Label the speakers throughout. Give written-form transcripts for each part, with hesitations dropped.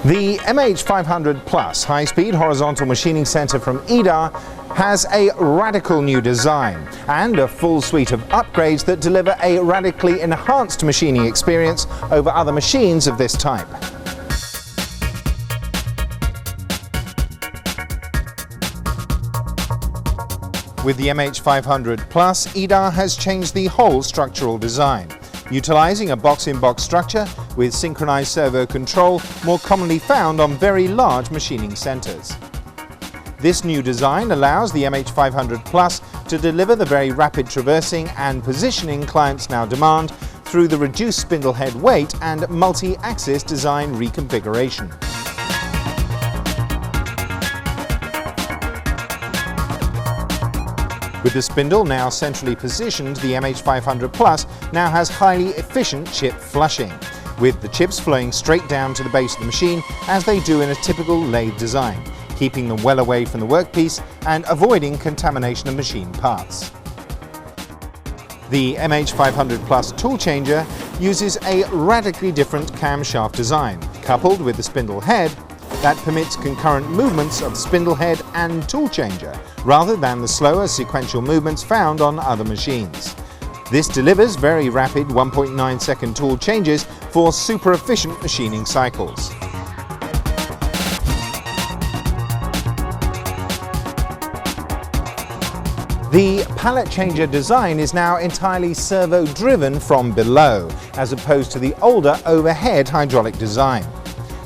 Speaker 1: The MH-500 PLUS high-speed horizontal machining center from Ida has a radical new design and a full suite of upgrades that deliver a radically enhanced machining experience over other machines of this type. With the MH-500 PLUS, Ida has changed the whole structural design, utilizing a box-in-box structure with synchronized servo control more commonly found on very large machining centers. This new design allows the MH-500 PLUS to deliver the very rapid traversing and positioning clients now demand through the reduced spindle head weight and multi-axis design reconfiguration. With the spindle now centrally positioned, the MH-500 PLUS now has highly efficient chip flushing, with the chips flowing straight down to the base of the machine as they do in a typical lathe design, keeping them well away from the workpiece and avoiding contamination of machine parts. The MH-500 PLUS tool changer uses a radically different camshaft design, coupled with the spindle head, that permits concurrent movements of spindle head and tool changer, rather than the slower sequential movements found on other machines. This delivers very rapid 1.9 second tool changes for super efficient machining cycles. The pallet changer design is now entirely servo-driven from below, as opposed to the older overhead hydraulic design.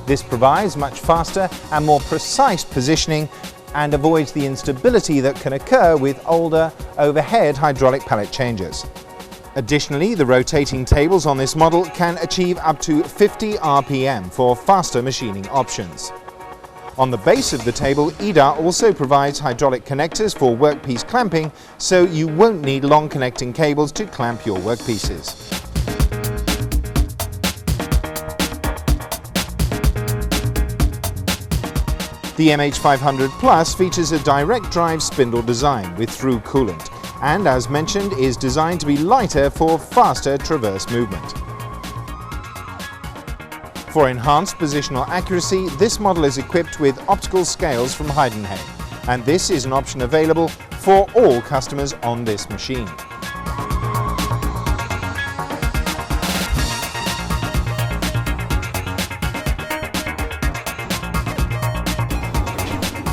Speaker 1: This provides much faster and more precise positioning and avoids the instability that can occur with older overhead hydraulic pallet changers. Additionally, the rotating tables on this model can achieve up to 50 RPM for faster machining options. On the base of the table, Ida also provides hydraulic connectors for workpiece clamping, so you won't need long connecting cables to clamp your workpieces. The MH-500 PLUS features a direct drive spindle design with through coolant, and as mentioned is designed to be lighter for faster traverse movement. For enhanced positional accuracy, this model is equipped with optical scales from Heidenhain, and this is an option available for all customers on this machine.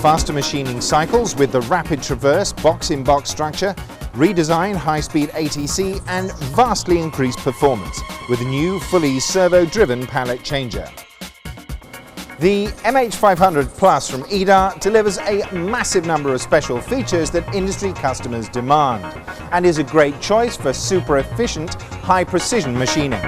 Speaker 1: Faster machining cycles with the rapid traverse box-in-box structure, redesign high-speed ATC and vastly increased performance with a new fully servo-driven pallet changer. The MH-500 PLUS from Ida delivers a massive number of special features that industry customers demand and is a great choice for super efficient, high-precision machining.